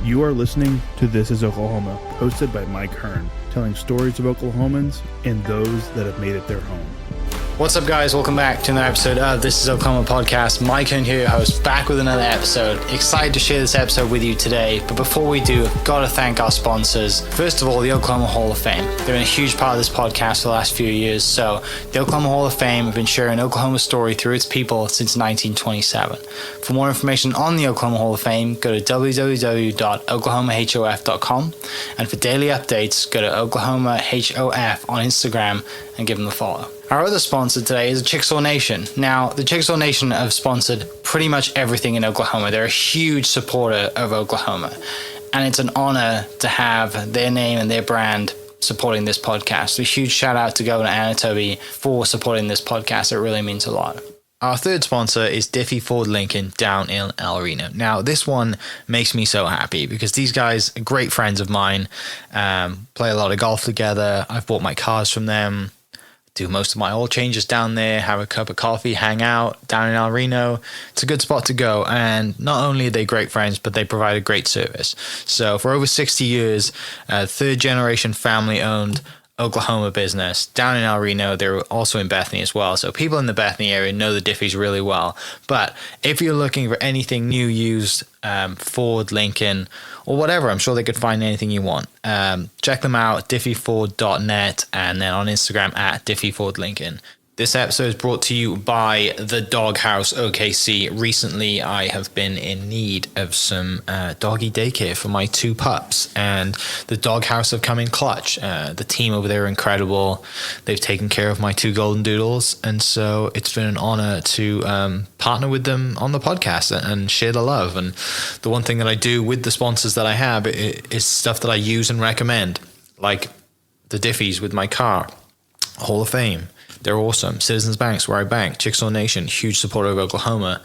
You are listening to This is Oklahoma, hosted by Mike Hearn, telling stories of Oklahomans and those that have made it their home. What's up, guys? Welcome back to another episode of This is Oklahoma podcast. Mike Hearn here, host, back with another episode. Excited to share this episode with you today. But before we do, I've got to thank our sponsors. First of all, the Oklahoma Hall of Fame. They've been a huge part of this podcast for the last few years. So the Oklahoma Hall of Fame have been sharing Oklahoma story through its people since 1927. For more information on the Oklahoma Hall of Fame, go to www.oklahomahof.com. And for daily updates, go to oklahomahof on Instagram and give them a follow. Our other sponsor today is Chickasaw Nation. Now, the Chickasaw Nation have sponsored pretty much everything in Oklahoma. They're a huge supporter of Oklahoma, and it's an honor to have their name and their brand supporting this podcast. So a huge shout out to Governor Anatoby for supporting this podcast. It really means a lot. Our third sponsor is Diffie Ford Lincoln down in El Reno. Now, this one makes me so happy because these guys are great friends of mine, play a lot of golf together. I've bought my cars from them, do most of my oil changes down there, have a cup of coffee, hang out down in El Reno. It's a good spot to go. And not only are they great friends, but they provide a great service. So for over 60 years, third generation family owned Oklahoma business down in El Reno. They're also in Bethany as well. So people in the Bethany area know the Diffies really well. But if you're looking for anything new, used, Ford, Lincoln, or whatever, I'm sure they could find anything you want. Check them out, diffieford.net, and then on Instagram at diffiefordlincoln. This episode is brought to you by the Doghouse OKC. Recently, I have been in need of some doggy daycare for my two pups, and the Doghouse have come in clutch. The team over there are incredible. They've taken care of my two golden doodles, and so it's been an honor to partner with them on the podcast and share the love. And the one thing that I do with the sponsors that I have is stuff that I use and recommend, like the Diffies with my car, Hall of Fame. They're awesome. Citizens Banks, where I bank. Chickasaw Nation, huge supporter of Oklahoma.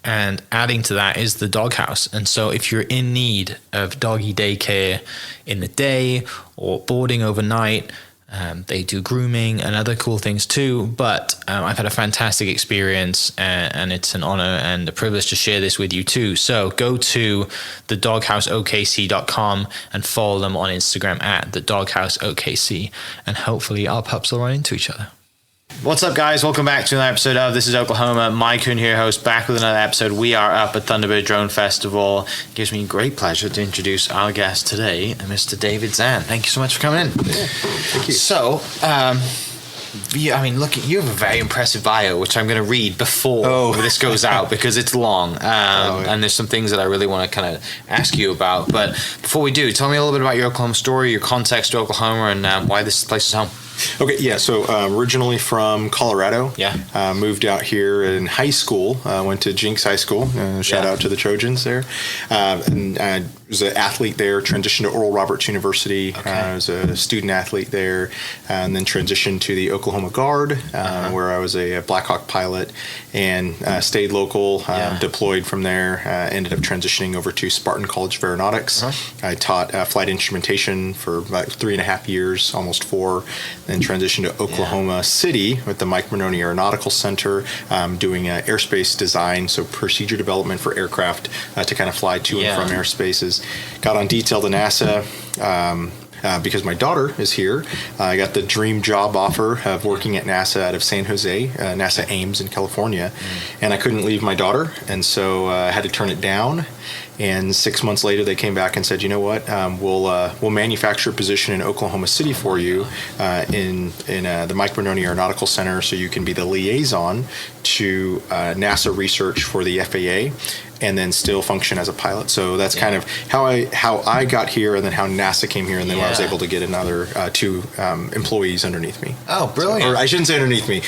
And adding to that is the Doghouse. And so if you're in need of doggy daycare in the day or boarding overnight, they do grooming and other cool things too. But I've had a fantastic experience, and it's an honor and a privilege to share this with you too. So go to thedogHouseOKC.com and follow them on Instagram at thedogHouseOKC. And hopefully our pups will run into each other. What's up, guys? Welcome back to another episode of This is Oklahoma. Mike Hearn here, host, back with another episode. We are up at Thunderbird Drone Festival. It gives me great pleasure to introduce our guest today, Mr. David Zahn. Thank you so much for coming in. Yeah, thank you. So, look, you have a very impressive bio, which I'm going to read before this goes out because it's long. And there's some things that I really want to kind of ask you about. But before we do, tell me a little bit about your Oklahoma story, your context to Oklahoma, and why this place is home. Okay, yeah, so originally from Colorado. Yeah. Moved out here in high school. Went to Jinx High School. Shout out to the Trojans there. And I was an athlete there, transitioned to Oral Roberts University. Okay. I was a student athlete there, and then transitioned to the Oklahoma Guard, where I was a Blackhawk pilot, and stayed local, deployed from there, ended up transitioning over to Spartan College of Aeronautics. I taught flight instrumentation for about 3.5 years, almost 4, then transitioned to Oklahoma City with the Mike Monroney Aeronautical Center, doing airspace design, so procedure development for aircraft to kind of fly to and from airspaces. Got on detail to NASA. Because my daughter is here, I got the dream job offer of working at NASA out of San Jose, NASA Ames in California, and I couldn't leave my daughter, and so I had to turn it down. And 6 months later, they came back and said, you know what, we'll manufacture a position in Oklahoma City for you in the Mike Monroney Aeronautical Center, so you can be the liaison to NASA research for the FAA, and then still function as a pilot. So that's kind of how I got here, and then how NASA came here, and then I was able to get another 2 employees underneath me. Oh, brilliant. Or I shouldn't say underneath me.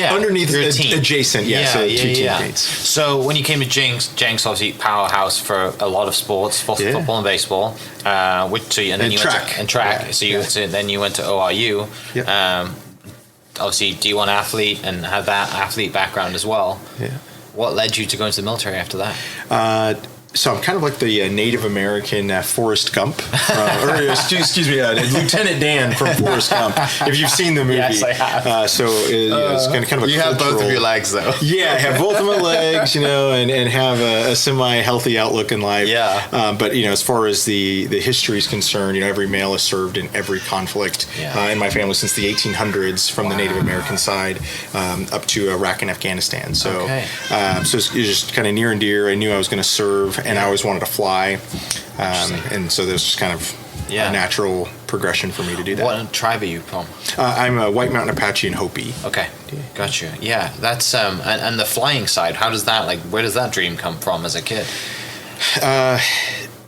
Underneath, adjacent, so 2 teammates. So when you came to Jinx obviously powerhouse for a lot of sports, football and baseball, then you track. went to then you went to ORU. Yep. Obviously D1 athlete and had that athlete background as well. Yeah. What led you to go into the military after that? So I'm kind of like the Native American Forrest Gump, excuse me, Lieutenant Dan from Forrest Gump. If you've seen the movie, Yes, I have. It's kind of a You have both of cultural- your legs, though. Yeah, I have both of my legs, and have a semi-healthy outlook in life. Yeah. But as far as the history is concerned, every male has served in every conflict in my family since the 1800s, from the Native American side up to Iraq and Afghanistan. So, so it's just kind of near and dear. I knew I was going to serve, and I always wanted to fly, and so there's just kind of a natural progression for me to do that. What tribe are you from? I'm a White Mountain Apache and Hopi. Okay, got you. Yeah, that's and the flying side. How does that where does that dream come from as a kid?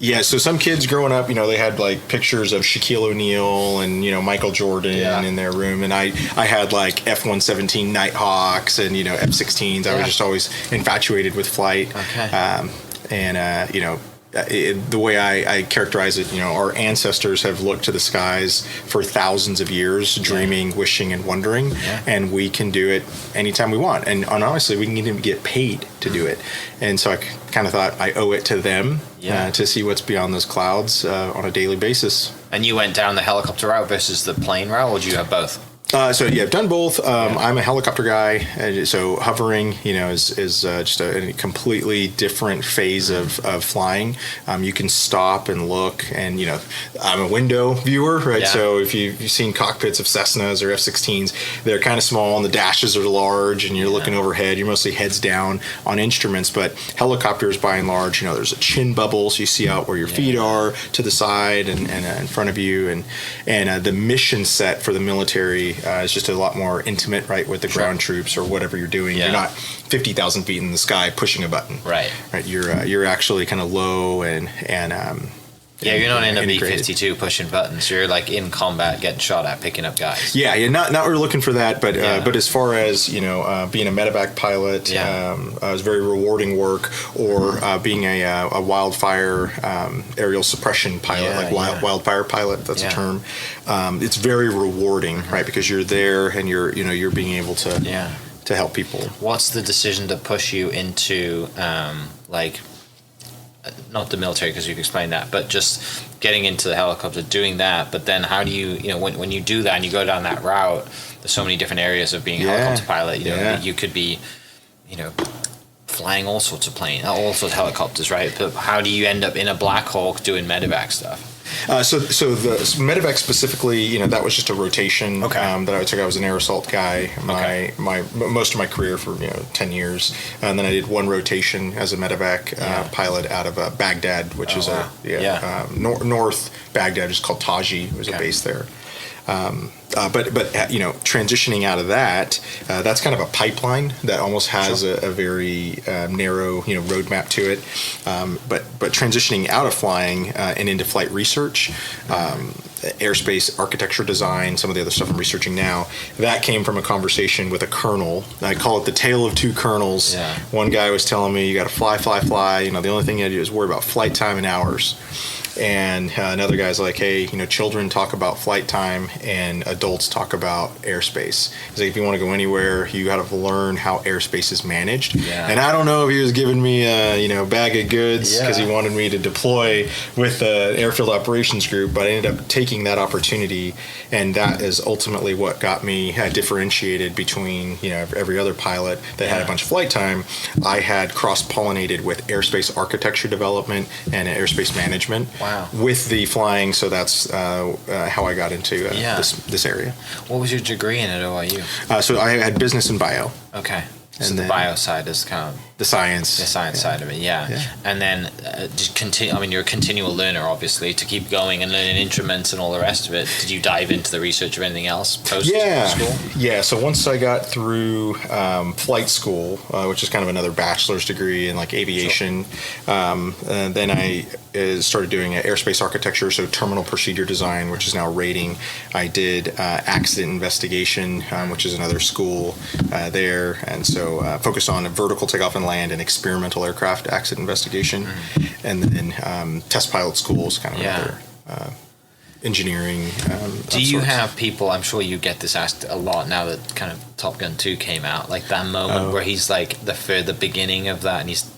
Yeah, so some kids growing up, they had pictures of Shaquille O'Neal and Michael Jordan in their room, and I had F-117 Nighthawks and F-16s. I was just always infatuated with flight. Okay. The way I characterize it, our ancestors have looked to the skies for thousands of years, dreaming, wishing, and wondering, and we can do it anytime we want. And honestly, we can even get paid to do it. And so I kind of thought I owe it to them to see what's beyond those clouds on a daily basis. And you went down the helicopter route versus the plane route, or do you have both? I've done both. I'm a helicopter guy, so hovering, is just a completely different phase of flying. You can stop and look, and I'm a window viewer, right? Yeah. So if you've seen cockpits of Cessnas or F-16s, they're kind of small, and the dashes are large, and you're looking overhead. You're mostly heads down on instruments, but helicopters, by and large, there's a chin bubble, so you see out where your feet are to the side and in front of you, and the mission set for the military. It's just a lot more intimate, right, with the ground troops or whatever you're doing. Yeah. You're not 50,000 feet in the sky pushing a button. Right. You're actually kind of low and you're not in a integrated. B-52 pushing buttons. You're in combat, getting shot at, picking up guys. Yeah, you're not really looking for that, but as far as being a MEDEVAC pilot, it was very rewarding work, or being a wildfire aerial suppression pilot, wildfire pilot. That's a term. It's very rewarding, right? Because you're there and you're being able to help people. What's the decision to push you into not the military, because you've explained that, but just getting into the helicopter, doing that? But then how do you, when you do that and you go down that route, there's so many different areas of being a helicopter pilot. You could be, flying all sorts of planes, all sorts of helicopters, right? But how do you end up in a Blackhawk doing MEDEVAC stuff? So the MEDEVAC specifically, that was just a rotation that I took. I was an air assault guy my most of my career for 10 years, and then I did one rotation as a MEDEVAC pilot out of Baghdad, which is North Baghdad, just called Taji. It was a base there. But transitioning out of that, that's kind of a pipeline that almost has a very narrow roadmap to it. But transitioning out of flying and into flight research, airspace architecture design, some of the other stuff I'm researching now, that came from a conversation with a colonel. I call it the tale of two colonels. Yeah. One guy was telling me, you got to fly. The only thing you have to do is worry about flight time and hours. And another guy's like, hey, children talk about flight time and adults talk about airspace. He's like, if you want to go anywhere, you got to learn how airspace is managed. Yeah. And I don't know if he was giving me a bag of goods because he wanted me to deploy with an airfield operations group, but I ended up taking that opportunity, and that is ultimately what got me differentiated between every other pilot that had a bunch of flight time. I had cross-pollinated with airspace architecture development and airspace management. Wow. With the flying, so that's how I got into this area. What was your degree in at OIU? So I had business and bio. Okay. So And the then- bio side is kind of The science. side of it, yeah. And then just continue. I mean, you're a continual learner, obviously, to keep going and learning instruments and all the rest of it. Did you dive into the research of anything else post school? Yeah. So once I got through flight school, which is kind of another bachelor's degree in aviation, and then I started doing airspace architecture, so terminal procedure design, which is now rating. I did accident investigation, which is another school there, and so focused on vertical takeoff and land and experimental aircraft accident investigation, and then test pilot schools, kind of another engineering. Do you have people, I'm sure you get this asked a lot now that kind of Top Gun 2 came out, like that moment where he's like the beginning of that and he's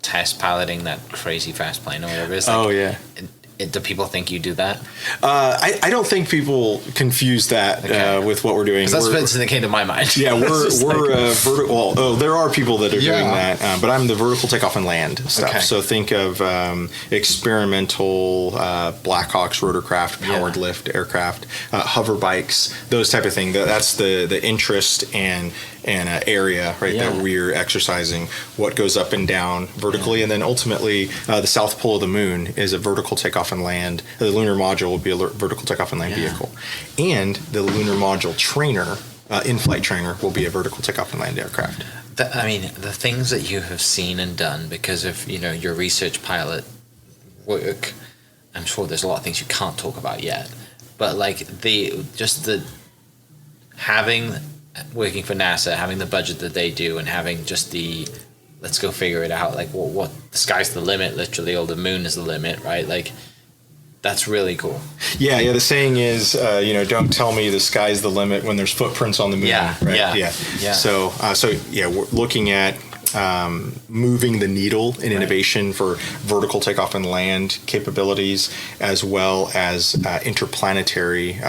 test piloting that crazy fast plane or whatever. It's like, Oh, yeah. Do people think you do that? I don't think people confuse that with what we're doing. 'Cause that's what's in the came to my mind. Yeah, we're vertical. Oh, there are people that are doing Yeah. that, but I'm the vertical takeoff and land stuff. Okay. So think of experimental Blackhawks, rotorcraft, powered lift aircraft, hover bikes, those type of things. That's the interest and area that we're exercising. What goes up and down vertically, and then ultimately the south pole of the moon is a vertical takeoff and land. The lunar module will be a vertical takeoff and land vehicle, and the lunar module trainer, in-flight trainer, will be a vertical takeoff and land aircraft. The things that you have seen and done because of your research pilot work, I'm sure there's a lot of things you can't talk about yet, but like working for NASA, having the budget that they do, and having just the let's go figure it out, like what the sky's the limit literally, or the moon is the limit, right? Like that's really cool. Yeah. The saying is, don't tell me the sky's the limit when there's footprints on the moon. Yeah, right? yeah. So we're looking at moving the needle in innovation for vertical takeoff and land capabilities, as well as interplanetary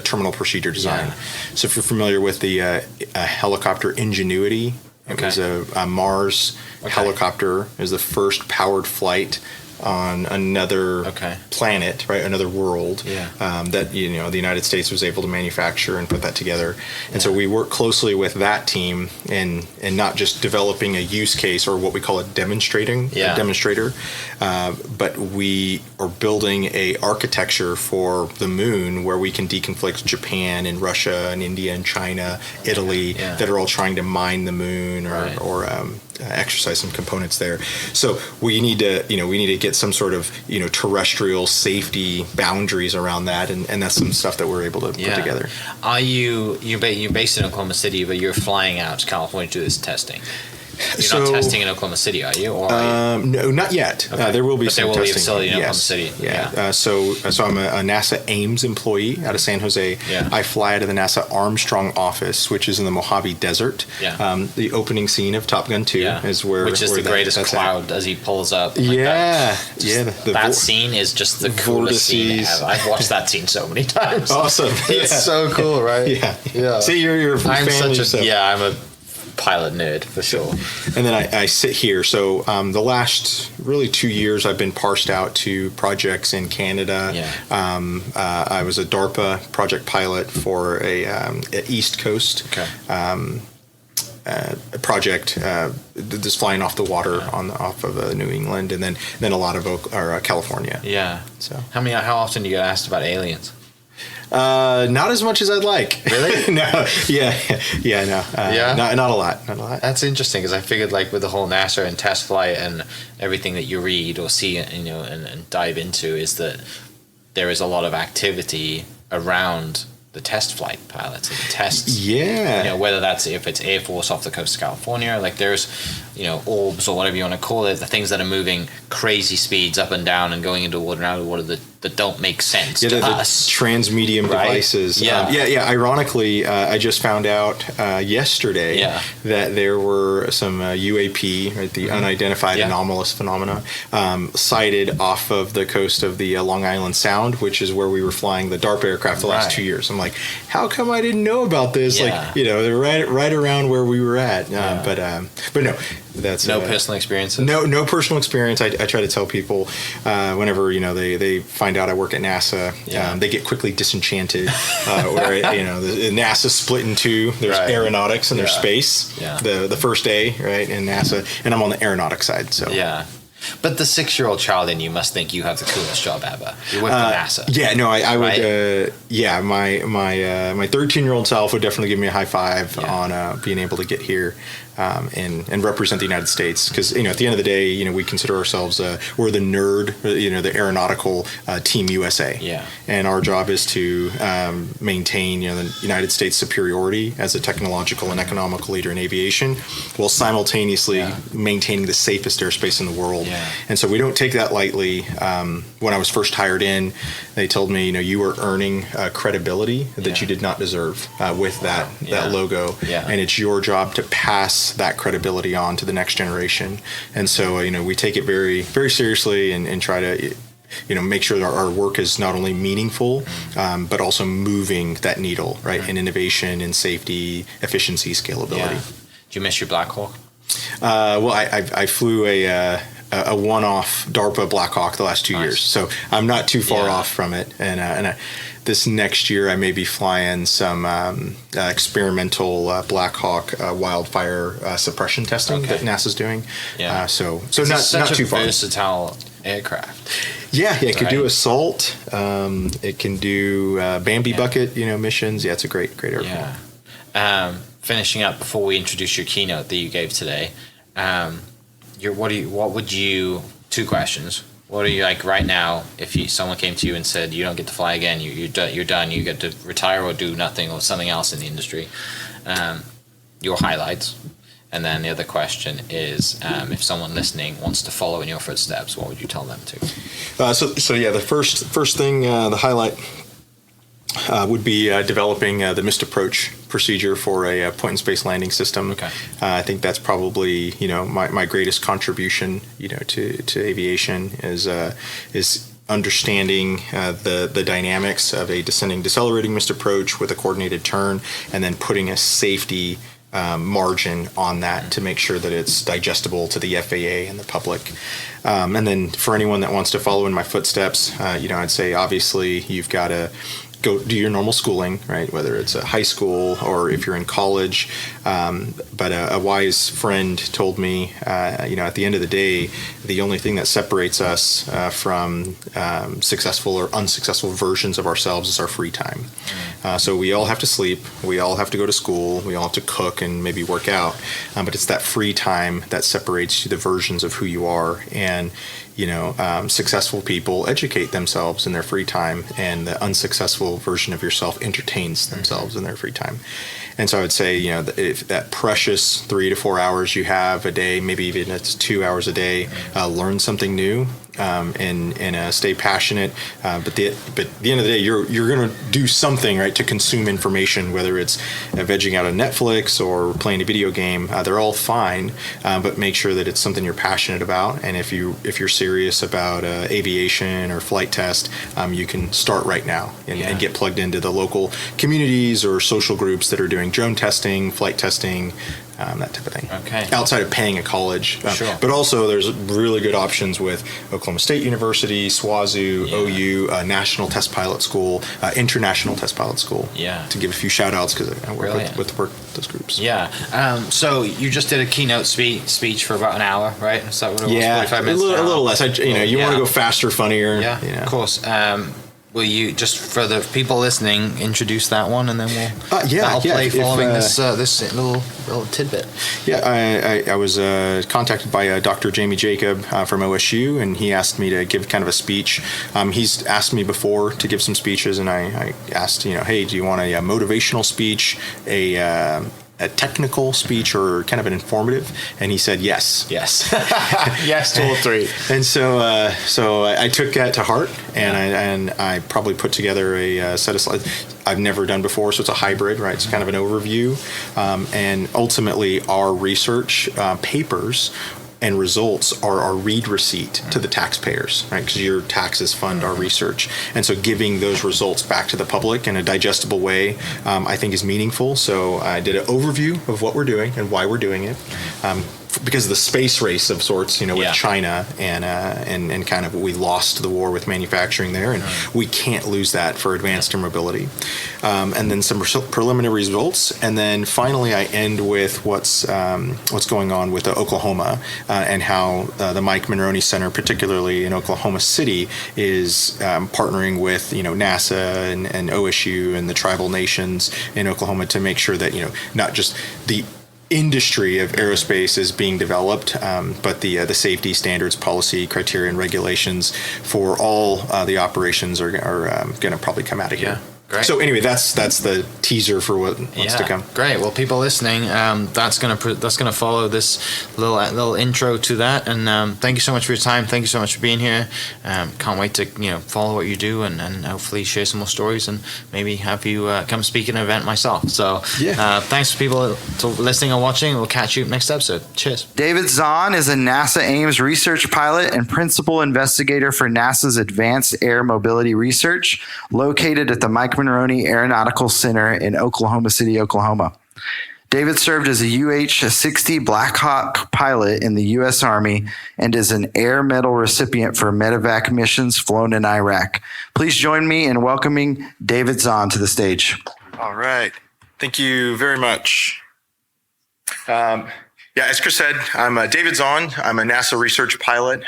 terminal procedure design. Yeah. So if you're familiar with the helicopter Ingenuity, it was a Mars helicopter. It was the first powered flight on another planet, right? Another world that the United States was able to manufacture and put that together. And so we work closely with that team and not just developing a use case or what we call a demonstrator, but we are building a architecture for the moon where we can deconflict Japan and Russia and India and China, Italy, that are all trying to mine the moon or exercise some components there. So we need to get some sort of terrestrial safety boundaries around that, and that's some stuff that we're able to put together. Are you're based in Oklahoma City, but you're flying out to California to do this testing? You're not testing in Oklahoma City, are you? Or are you? No, not yet. There will be some testing. There will be a facility in Oklahoma City. So I'm a NASA Ames employee out of San Jose. I fly out of the NASA Armstrong office, which is in the Mojave Desert. The opening scene of Top Gun 2 is where... Which is where the greatest cloud as he pulls up. That scene is just the coolest scene ever. I've watched that scene so many times. Awesome. It's so cool, right? Yeah. See, you're a fan yourself. I'm a pilot nerd for sure. And then I sit here. So the last really 2 years I've been parsed out to projects in Canada. I was a DARPA project pilot for a East Coast project that's flying off the water off of New England, and then a lot of California. So how often do you get asked about aliens? Not as much as I'd like. Really? No. Not a lot. That's interesting, because I figured, like, with the whole NASA and test flight and everything that you read or see, and dive into, is that there is a lot of activity around the test flight pilots and the tests. Whether that's if it's Air Force off the coast of California, like there's orbs or whatever you want to call it, the things that are moving crazy speeds up and down and going into water and out of water that don't make sense to us. Transmedium devices. Ironically, I just found out yesterday that there were some UAP, right, the unidentified anomalous phenomena, sighted off of the coast of the Long Island Sound, which is where we were flying the DARPA aircraft the last 2 years. I'm like, how come I didn't know about this? They're right around where we were at. But no. That's no personal experiences. No personal experience. I try to tell people whenever they find out I work at NASA, they get quickly disenchanted. Where the NASA split in two. There's aeronautics and there's space. The first A, right, in NASA, and I'm on the aeronautics side. So But the 6-year-old child in you must think you have the coolest job ever. You work for NASA. I would. My 13-year-old self would definitely give me a high five on being able to get here and represent the United States, because at the end of the day, we consider ourselves we're the nerd, the aeronautical team USA, and our job is to maintain the United States superiority as a technological and economical leader in aviation, while simultaneously maintaining the safest airspace in the world. And so we don't take that lightly. When I was first hired in, they told me, you were earning credibility that you did not deserve with that logo, and it's your job to pass pass that credibility on to the next generation. And so, we take it very, very seriously and try to, make sure that our work is not only meaningful, but also moving that needle, right, in innovation, in safety, efficiency, scalability. Yeah. Do you miss your Blackhawk? Well, I flew a one-off DARPA Blackhawk the last 2 years, so I'm not too far off from it. And this next year, I may be flying some experimental Blackhawk wildfire suppression testing that NASA's doing. Yeah. So It's not such too a far. versatile aircraft. Yeah, it could do Right. assault. It can do Bambi bucket, missions. Yeah, it's a great airplane. Yeah. Finishing up before we introduce your keynote that you gave today. Two questions. What are you like right now? If someone came to you and said you don't get to fly again, you're done. You get to retire or do nothing or something else in the industry. Your highlights, and then the other question is, if someone listening wants to follow in your footsteps, what would you tell them to? So yeah, the first thing, the highlight would be developing the missed approach procedure for a point in space landing system. Okay. I think that's probably my greatest contribution to aviation is understanding the dynamics of a descending decelerating missed approach with a coordinated turn, and then putting a safety margin on that to make sure that it's digestible to the FAA and the public. And then for anyone that wants to follow in my footsteps, I'd say obviously you've got to go do your normal schooling, right? Whether it's a high school or if you're in college. But a wise friend told me, at the end of the day, the only thing that separates us from successful or unsuccessful versions of ourselves is our free time. So we all have to sleep. We all have to go to school. We all have to cook and maybe work out. But it's that free time that separates you, the versions of who you are. And successful people educate themselves in their free time, and the unsuccessful version of yourself entertains themselves in their free time. And so I would say, if that precious 3 to 4 hours you have a day, maybe even it's 2 hours a day, learn something new, and stay passionate. But at the end of the day, you're going to do something, right, to consume information, whether it's vegging out on Netflix or playing a video game. They're all fine, but make sure that it's something you're passionate about. And if you're serious about aviation or flight test, you can start right now and get plugged into the local communities or social groups that are doing drone testing, flight testing, that type of thing. Okay. Outside of paying a college. Sure. But also there's really good options with Oklahoma State University, SWAZU, OU, National Test Pilot School, International Test Pilot School. Yeah. To give a few shout outs because I work with those groups. Yeah. So you just did a keynote speech for about an hour, right? Is that what it was? Yeah, 45 minutes? a little less. You want to go faster, funnier. Yeah, of course. Will you, just for the people listening, introduce that one, and then that'll play following this little tidbit. Yeah, I was contacted by Dr. Jamie Jacob from OSU, and he asked me to give kind of a speech. He's asked me before to give some speeches, and I asked, hey, do you want a motivational speech, a technical speech, or kind of an informative? And he said yes. Yes to all three. And so I took that to heart, and I probably put together a set of slides I've never done before. So it's a hybrid, right? It's kind of an overview, and ultimately our research papers and results are our read receipt to the taxpayers, right? Because your taxes fund our research. And so giving those results back to the public in a digestible way, I think is meaningful. So I did an overview of what we're doing and why we're doing it. Because of the space race of sorts, with China and kind of we lost the war with manufacturing there, and we can't lose that for advanced air mobility. And then some preliminary results, and then finally I end with what's going on with Oklahoma and how the Mike Monroney Center, particularly in Oklahoma City, is partnering with NASA and OSU and the tribal nations in Oklahoma to make sure that not just the industry of aerospace is being developed, but the safety standards, policy, criteria, and regulations for all the operations are going to probably come out of here. Great. So anyway, that's the teaser for what's to come. Great. Well, people listening, that's gonna follow this little intro to that. And thank you so much for your time. Thank you so much for being here. Can't wait to follow what you do and hopefully share some more stories and maybe have you come speak at an event myself. So thanks for people to listening and watching. We'll catch you next episode. Cheers. David Zahn is a NASA Ames research pilot and principal investigator for NASA's Advanced Air Mobility Research, located at the Mike Monroney Aeronautical Center in Oklahoma City, Oklahoma. David served as a UH-60 Blackhawk pilot in the U.S. Army and is an Air Medal recipient for MEDEVAC missions flown in Iraq. Please join me in welcoming David Zahn to the stage. All right. Thank you very much. As Chris said, I'm David Zahn. I'm a NASA research pilot,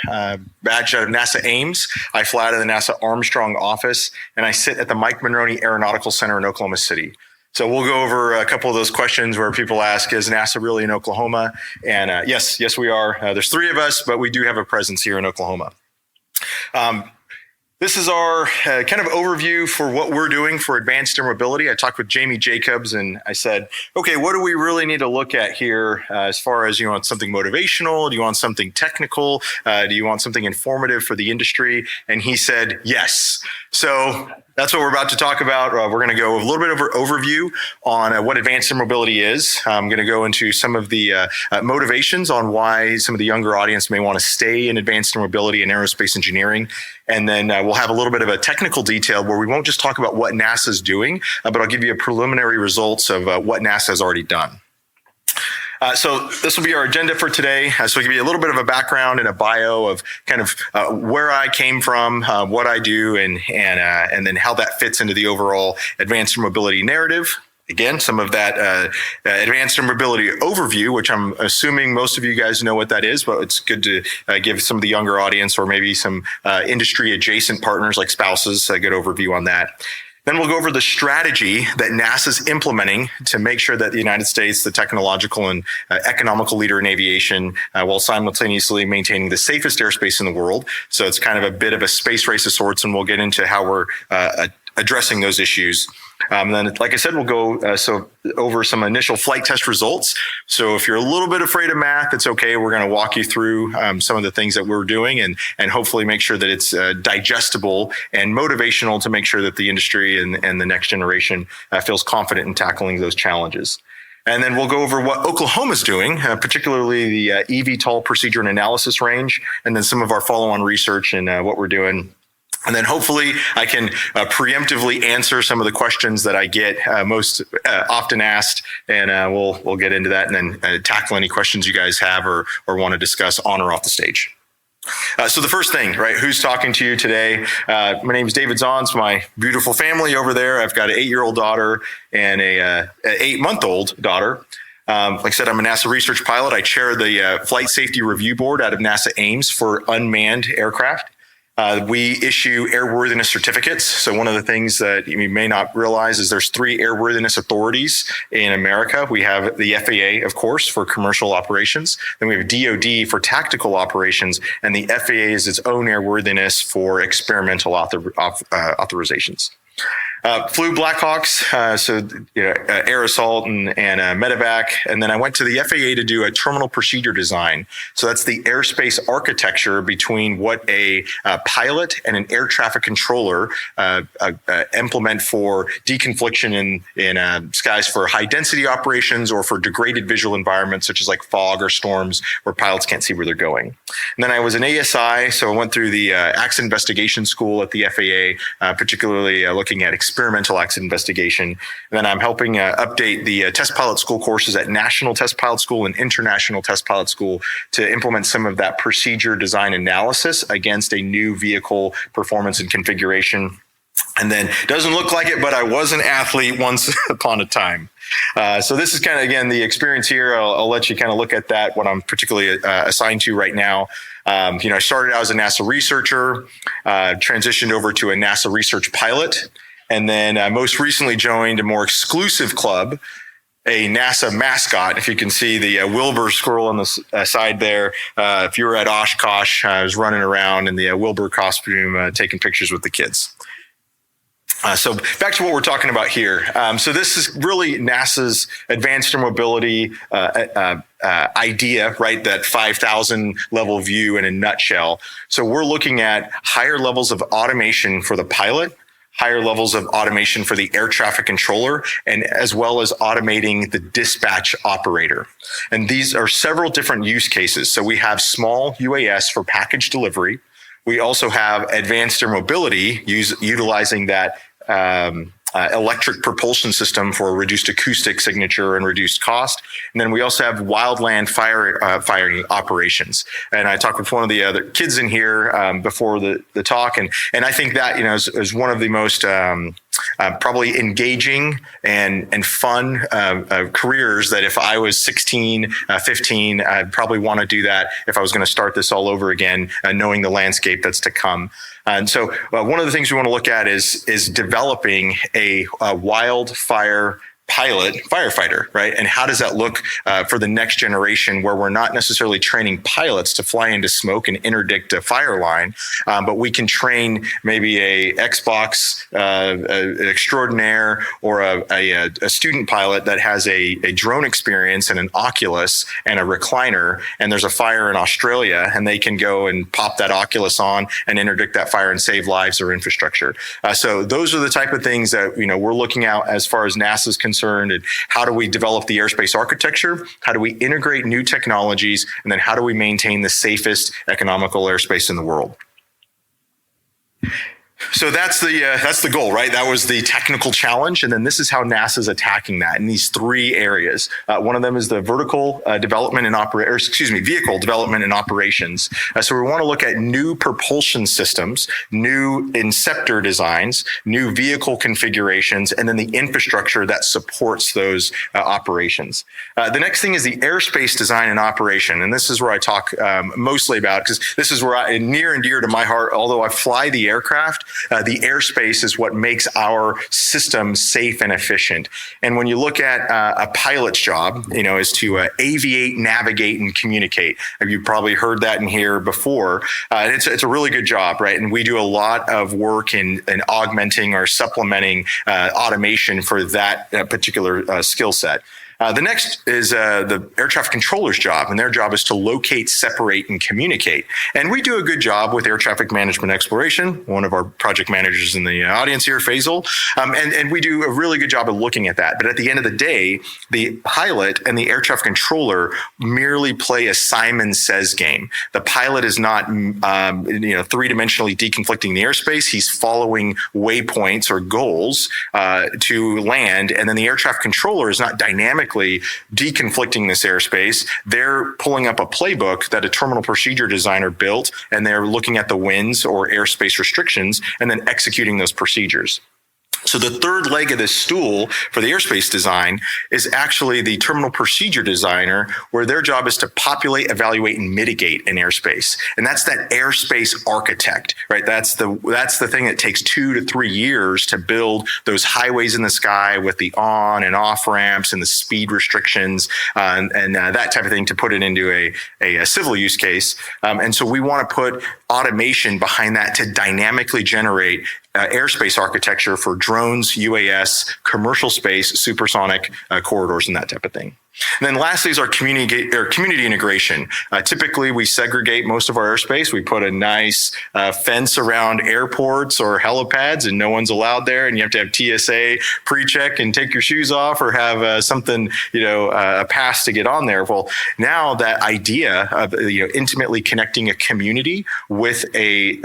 badged out of NASA Ames. I fly out of the NASA Armstrong office, and I sit at the Mike Monroney Aeronautical Center in Oklahoma City. So we'll go over a couple of those questions where people ask, is NASA really in Oklahoma? And yes, we are. There's 3 of us, but we do have a presence here in Oklahoma. This is our kind of overview for what we're doing for advanced air mobility. I talked with Jamie Jacobs and I said, okay, what do we really need to look at here as far as you want something motivational? Do you want something technical? Do you want something informative for the industry? And he said, yes. So that's what we're about to talk about. We're going to go a little bit of an overview on what advanced air mobility is. I'm going to go into some of the motivations on why some of the younger audience may want to stay in advanced air mobility and aerospace engineering. And then we'll have a little bit of a technical detail where we won't just talk about what NASA is doing, but I'll give you a preliminary results of what NASA has already done. So this will be our agenda for today. So I'll give you a little bit of a background and a bio of kind of where I came from, what I do, and then how that fits into the overall advanced air mobility narrative. Again, some of that advanced air mobility overview, which I'm assuming most of you guys know what that is, but it's good to give some of the younger audience or maybe some industry adjacent partners like spouses a good overview on that. Then we'll go over the strategy that NASA's implementing to make sure that the United States, the technological and economical leader in aviation, while simultaneously maintaining the safest airspace in the world. So it's kind of a bit of a space race of sorts, and we'll get into how we're addressing those issues. Then, like I said, we'll go over some initial flight test results. So if you're a little bit afraid of math, it's okay. We're going to walk you through some of the things that we're doing and hopefully make sure that it's digestible and motivational to make sure that the industry and the next generation feels confident in tackling those challenges. And then we'll go over what Oklahoma's doing, particularly the eVTOL procedure and analysis range, and then some of our follow-on research and what we're doing. And then hopefully I can preemptively answer some of the questions that I get most often asked, and we'll get into that and then tackle any questions you guys have or want to discuss on or off the stage. So the first thing, right, who's talking to you today? My name is David Zahn. It's my beautiful family over there. I've got an 8-year-old daughter and an 8-month-old daughter. Like I said, I'm a NASA research pilot. I chair the Flight Safety Review Board out of NASA Ames for unmanned aircraft. We issue airworthiness certificates. So one of the things that you may not realize is there's 3 airworthiness authorities in America. We have the FAA, of course, for commercial operations. Then we have DoD for tactical operations, and the FAA is its own airworthiness for experimental authorizations. Flew Blackhawks, air assault and MEDEVAC. And then I went to the FAA to do a terminal procedure design. So that's the airspace architecture between what a pilot and an air traffic controller implement for deconfliction in skies for high density operations or for degraded visual environments, such as like fog or storms where pilots can't see where they're going. And then I was an ASI, so I went through the accident investigation school at the FAA, particularly looking at experimental accident investigation. And then I'm helping update the test pilot school courses at National Test Pilot School and International Test Pilot School to implement some of that procedure design analysis against a new vehicle performance and configuration. And then doesn't look like it, but I was an athlete once upon a time. So this is kind of, again, the experience here. I'll let you kind of look at that, what I'm particularly assigned to right now. I started out as a NASA researcher, transitioned over to a NASA research pilot, and then most recently joined a more exclusive club, a NASA mascot. If you can see the Wilbur squirrel on the side there. If you were at Oshkosh, I was running around in the Wilbur costume, taking pictures with the kids. So back to what we're talking about here. So this is really NASA's advanced air mobility idea, right? That 5,000 level view in a nutshell. So we're looking at higher levels of automation for the pilot, higher levels of automation for the air traffic controller, and as well as automating the dispatch operator. And these are several different use cases. So we have small UAS for package delivery. We also have advanced air mobility utilizing that electric propulsion system for reduced acoustic signature and reduced cost. And then we also have wildland firing operations. And I talked with one of the other kids in here before the talk, and I think that is one of the most probably engaging and fun careers that if I was 16, 15, I'd probably want to do that if I was going to start this all over again, knowing the landscape that's to come. And so one of the things we want to look at is developing a wildfire firefighter, right? And how does that look for the next generation, where we're not necessarily training pilots to fly into smoke and interdict a fire line, but we can train maybe a Xbox extraordinaire or a student pilot that has a drone experience and an Oculus and a recliner, and there's a fire in Australia, and they can go and pop that Oculus on and interdict that fire and save lives or infrastructure. So those are the type of things that we're looking at as far as NASA's concerned. And how do we develop the airspace architecture? How do we integrate new technologies? And then how do we maintain the safest economical airspace in the world? So that's the goal, right? That was the technical challenge. And then this is how NASA's attacking that in these three areas. One of them is the vehicle development and operations. So we want to look at new propulsion systems, new inceptor designs, new vehicle configurations, and then the infrastructure that supports those operations. The next thing is the airspace design and operation. And this is where I talk mostly about, because this is where near and dear to my heart, although I fly the aircraft, the airspace is what makes our system safe and efficient. And when you look at a pilot's job, is to aviate, navigate, and communicate. You've probably heard that in here before. And it's a really good job, right? And we do a lot of work in augmenting or supplementing automation for that particular skill set. The next is the air traffic controller's job, and their job is to locate, separate, and communicate. And we do a good job with air traffic management exploration. One of our project managers in the audience here, Faisal, and we do a really good job of looking at that. But at the end of the day, the pilot and the air traffic controller merely play a Simon Says game. The pilot is not, three-dimensionally deconflicting the airspace. He's following waypoints or goals to land, and then the air traffic controller is not dynamically deconflicting this airspace. They're pulling up a playbook that a terminal procedure designer built, and they're looking at the winds or airspace restrictions and then executing those procedures. So the third leg of this stool for the airspace design is actually the terminal procedure designer, where their job is to populate, evaluate, and mitigate an airspace. And that's that airspace architect, right? That's the thing that takes 2 to 3 years to build those highways in the sky with the on and off ramps and the speed restrictions and that type of thing to put it into a civil use case. And so we want to put automation behind that to dynamically generate airspace architecture for drones, UAS, commercial space, supersonic corridors, and that type of thing. And then lastly is our community integration. Typically, we segregate most of our airspace. We put a nice fence around airports or helipads, and no one's allowed there. And you have to have TSA pre-check and take your shoes off, or have something, a pass to get on there. Well, now that idea of intimately connecting a community with a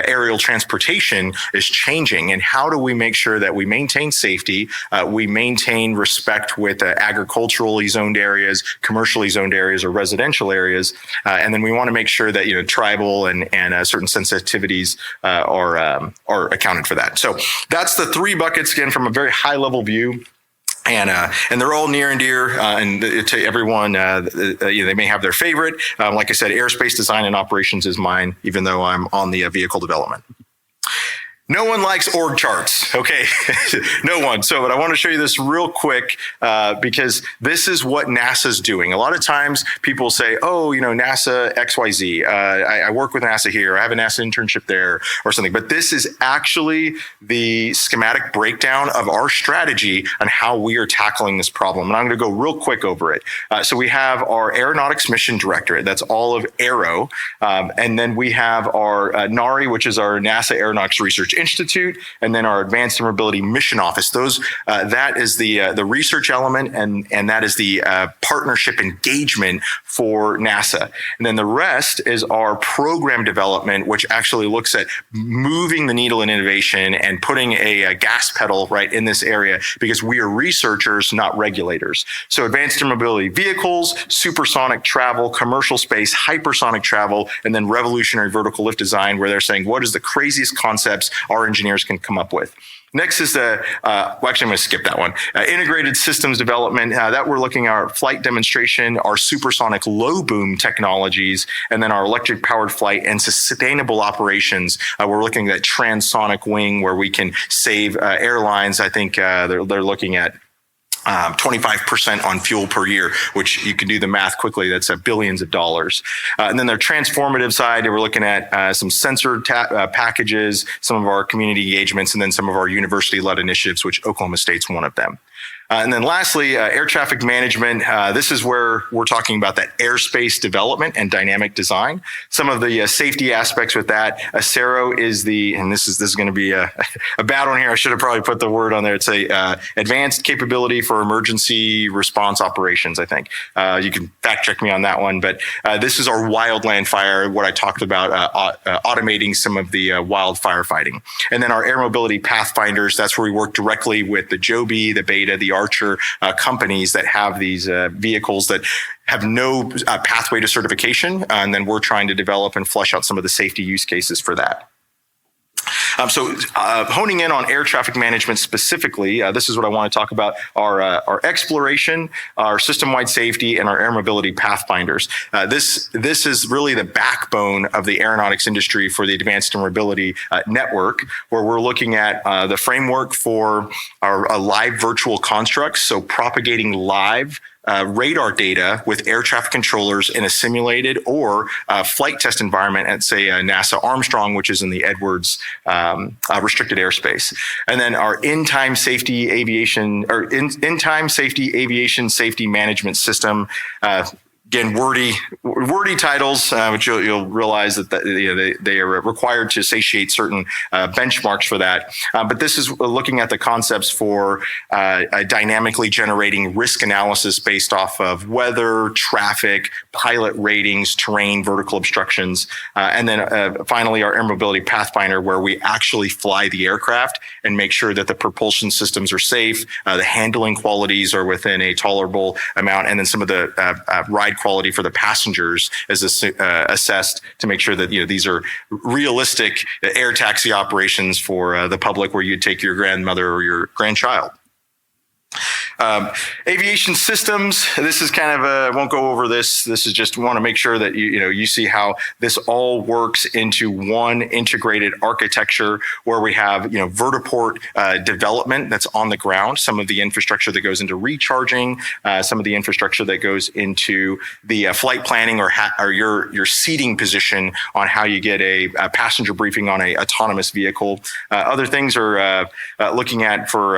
aerial transportation is changing. And how do we make sure that we maintain safety, we maintain respect with agricultural zoned areas, commercially zoned areas, or residential areas, and then we want to make sure that tribal and certain sensitivities are accounted for that. So that's the three buckets, again, from a very high level view. And they're all near and dear, and to everyone, they may have their favorite. Like I said, airspace design and operations is mine, even though I'm on the vehicle development. No one likes org charts. Okay. No one. So, but I want to show you this real quick because this is what NASA's doing. A lot of times people say, oh, NASA XYZ. I work with NASA here. I have a NASA internship there or something. But this is actually the schematic breakdown of our strategy on how we are tackling this problem. And I'm going to go real quick over it. So we have our Aeronautics Mission Directorate. That's all of Aero. And then we have our NARI, which is our NASA Aeronautics Research Institute, and then our Advanced Air Mobility Mission Office. Those that is the research element, and that is the partnership engagement for NASA. And then the rest is our program development, which actually looks at moving the needle in innovation and putting a gas pedal right in this area, because we are researchers, not regulators. So advanced air mobility vehicles, supersonic travel, commercial space, hypersonic travel, and then revolutionary vertical lift design, where they're saying, what is the craziest concepts our engineers can come up with? Next is the, actually, I'm going to skip that one. Integrated systems development, that we're looking at our flight demonstration, our supersonic low boom technologies, and then our electric powered flight and sustainable operations. We're looking at transonic wing, where we can save airlines. I think they're looking at 25% on fuel per year, which you can do the math quickly. That's billions of dollars. And then their transformative side, we're looking at some sensor packages, some of our community engagements, and then some of our university-led initiatives, which Oklahoma State's one of them. And then lastly, air traffic management. This is where we're talking about that airspace development and dynamic design. Some of the safety aspects with that. Acero is and this is going to be a bad one here. I should have probably put the word on there. It's a advanced capability for emergency response operations, I think. You can fact check me on that one. But this is our wildland fire, what I talked about, automating some of the wildfire fighting. And then our air mobility pathfinders, that's where we work directly with the Joby, the Beta, the Archer companies that have these vehicles that have no pathway to certification, and then we're trying to develop and flesh out some of the safety use cases for that. So honing in on air traffic management specifically, this is what I want to talk about: our exploration, our system-wide safety, and our air mobility pathfinders. This is really the backbone of the aeronautics industry for the Advanced Air Mobility Network, where we're looking at the framework for our live virtual constructs, so propagating live radar data with air traffic controllers in a simulated or flight test environment at, say, NASA Armstrong, which is in the Edwards restricted airspace. And then our in-time safety aviation safety management system. Again, wordy titles, which you'll realize that they are required to satiate certain benchmarks for that. But this is looking at the concepts for dynamically generating risk analysis based off of weather, traffic, pilot ratings, terrain, vertical obstructions, and then finally our air mobility pathfinder, where we actually fly the aircraft and make sure that the propulsion systems are safe, the handling qualities are within a tolerable amount, and then some of the ride quality for the passengers is assessed to make sure that these are realistic air taxi operations for the public, where you take your grandmother or your grandchild. Aviation systems. This is kind of I won't go over this. This is just want to make sure that you see how this all works into one integrated architecture, where we have vertiport development that's on the ground, some of the infrastructure that goes into recharging, some of the infrastructure that goes into the flight planning or your seating position on how you get a passenger briefing on a autonomous vehicle. Other things are looking at for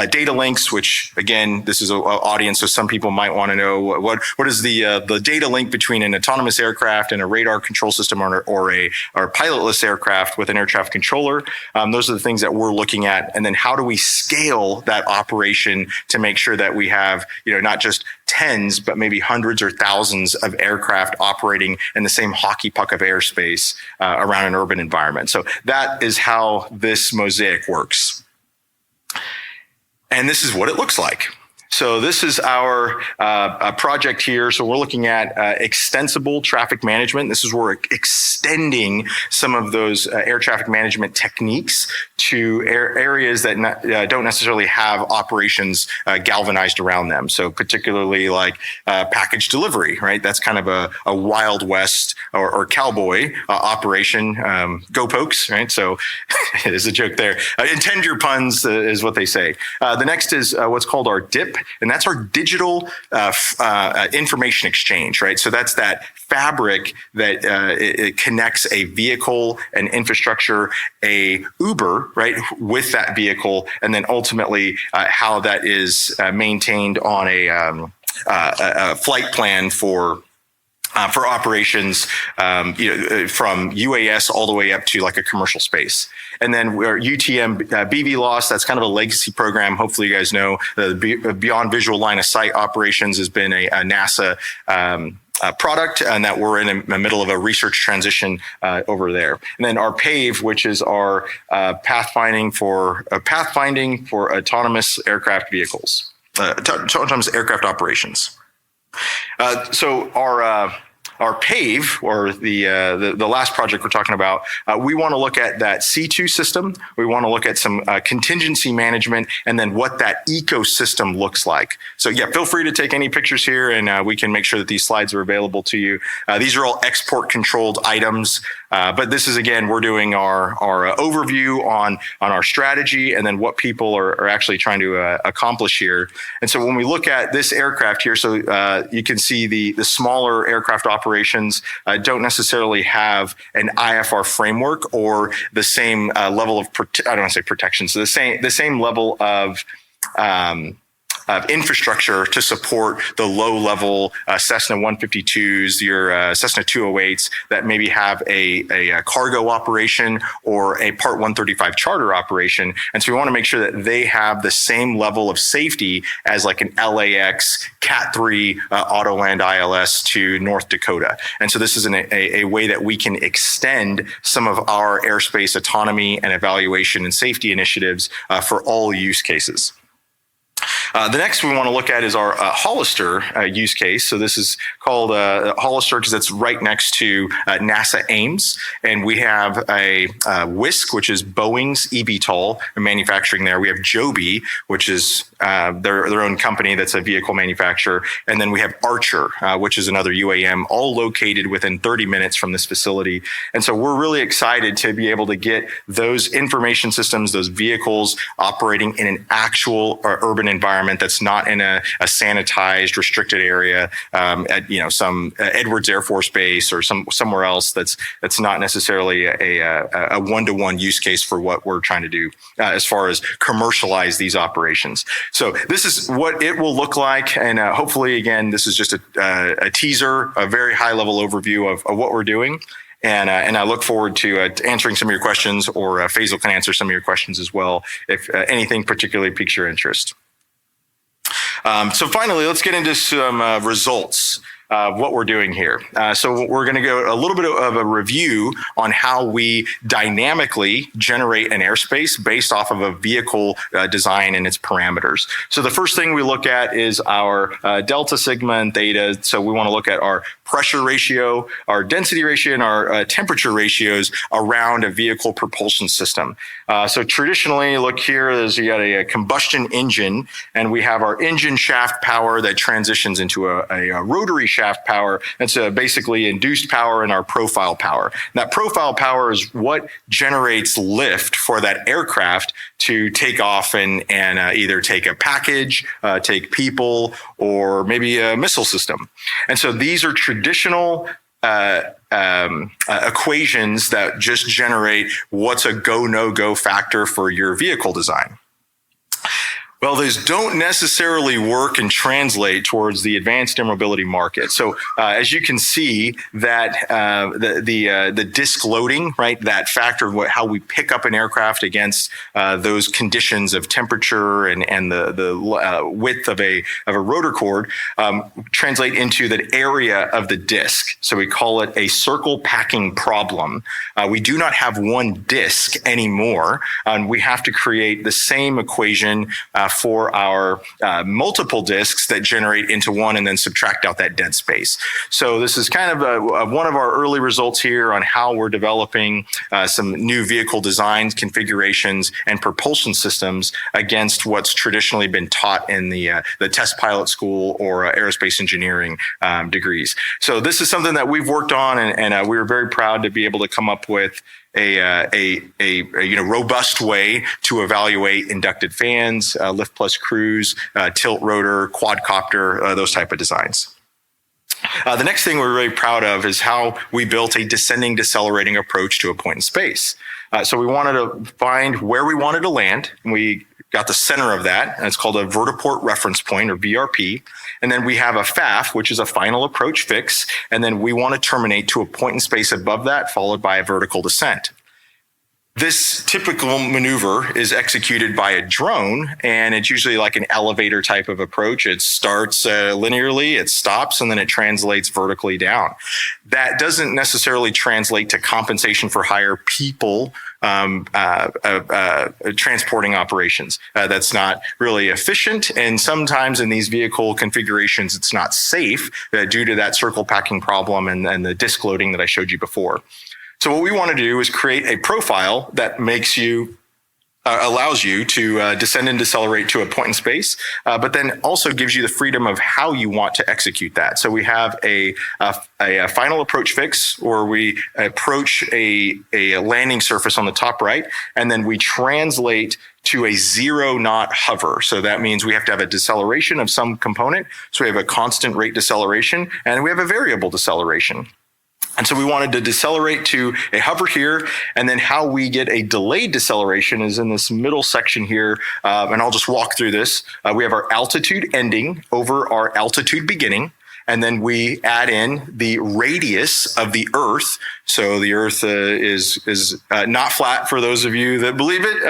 data links, which again, this is an audience, so some people might want to know what is the data link between an autonomous aircraft and a radar control system or a pilotless aircraft with an air traffic controller. Those are the things that we're looking at, and then how do we scale that operation to make sure that we have not just tens but maybe hundreds or thousands of aircraft operating in the same hockey puck of airspace around an urban environment. So that is how this mosaic works. And this is what it looks like. So this is our project here. So we're looking at extensible traffic management. This is where we're extending some of those air traffic management techniques to areas that don't necessarily have operations galvanized around them. So particularly like package delivery, right? That's kind of a Wild West or cowboy operation. Go Pokes, right? So there's a joke there. Intend your puns is what they say. The next is what's called our DIP, and that's our digital information exchange, right? So that's that fabric that it connects a vehicle, an infrastructure, a Uber, right, with that vehicle, and then ultimately how that is maintained on a flight plan for operations, from UAS all the way up to like a commercial space. And then we're UTM BVLOS. That's kind of a legacy program. Hopefully you guys know the Beyond Visual Line of Sight operations has been a NASA product, and that we're in the middle of a research transition over there. And then our PAVE, which is our pathfinding for autonomous aircraft vehicles, autonomous aircraft operations. So our PAVE, or the last project we're talking about, we want to look at that C2 system. We want to look at some contingency management, and then what that ecosystem looks like. So yeah, feel free to take any pictures here, and we can make sure that these slides are available to you. These are all export controlled items. But this is, again, we're doing our overview on our strategy, and then what people are actually trying to accomplish here. And so when we look at this aircraft here, so you can see the smaller aircraft operations don't necessarily have an IFR framework or the same level of, I don't want to say protection, so the same level of infrastructure to support the low-level Cessna 152s, your Cessna 208s that maybe have a cargo operation or a Part 135 charter operation. And so we want to make sure that they have the same level of safety as like an LAX Cat 3 Autoland ILS to North Dakota. And so this is a way that we can extend some of our airspace autonomy and evaluation and safety initiatives for all use cases. The next we want to look at is our Hollister use case. So this is called Hollister because it's right next to NASA Ames. And we have a Whisk, which is Boeing's eVTOL manufacturing there. We have Joby, which is their own company that's a vehicle manufacturer. And then we have Archer, which is another UAM, all located within 30 minutes from this facility. And so we're really excited to be able to get those information systems, those vehicles operating in an actual urban environment that's not in a sanitized, restricted area at some Edwards Air Force Base or somewhere else that's not necessarily a one-to-one use case for what we're trying to do as far as commercialize these operations. So this is what it will look like, and hopefully, again, this is just a teaser, a very high-level overview of what we're doing. And I look forward to answering some of your questions, or Faisal can answer some of your questions as well if anything particularly piques your interest. So finally, let's get into some results of what we're doing here. So we're going to go a little bit of a review on how we dynamically generate an airspace based off of a vehicle design and its parameters. So the first thing we look at is our delta, sigma, and theta. So we want to look at our pressure ratio, our density ratio, and our temperature ratios around a vehicle propulsion system. So traditionally, look here, you got a combustion engine, and we have our engine shaft power that transitions into a rotary shaft power. That's basically induced power and our profile power. And that profile power is what generates lift for that aircraft to take off and either take a package, take people, or maybe a missile system. And so these are traditional equations that just generate what's a go, no-go factor for your vehicle design. Well, those don't necessarily work and translate towards the advanced air mobility market. So as you can see, that the disk loading, right, that factor of how we pick up an aircraft against those conditions of temperature and the width of a rotor cord translate into the area of the disk. So we call it a circle packing problem. We do not have one disk anymore. We have to create the same equation for our multiple disks that generate into one and then subtract out that dead space. So this is kind of one of our early results here on how we're developing some new vehicle designs, configurations, and propulsion systems against what's traditionally been taught in the test pilot school or aerospace engineering degrees. So this is something that we've worked on, and we were very proud to be able to come up with a robust way to evaluate inducted fans, lift plus cruise, tilt rotor, quadcopter, those type of designs. The next thing we're really proud of is how we built a descending decelerating approach to a point in space. So we wanted to find where we wanted to land, and we got the center of that, and it's called a vertiport reference point, or VRP. And then we have a FAF, which is a final approach fix, and then we want to terminate to a point in space above that, followed by a vertical descent. This typical maneuver is executed by a drone, and it's usually like an elevator type of approach. It starts linearly, it stops, and then it translates vertically down. That doesn't necessarily translate to compensation for higher people transporting operations. That's not really efficient, and sometimes in these vehicle configurations, it's not safe due to that circle packing problem and the disk loading that I showed you before. So what we want to do is create a profile that makes you allows you to descend and decelerate to a point in space, but then also gives you the freedom of how you want to execute that. So we have a final approach fix, or we approach a landing surface on the top right, and then we translate to a 0 knot hover. So that means we have to have a deceleration of some component. So we have a constant rate deceleration, and we have a variable deceleration. And so we wanted to decelerate to a hover here, and then how we get a delayed deceleration is in this middle section here, and I'll just walk through this. We have our altitude ending over our altitude beginning, and then we add in the radius of the Earth. So the Earth is not flat for those of you that believe it.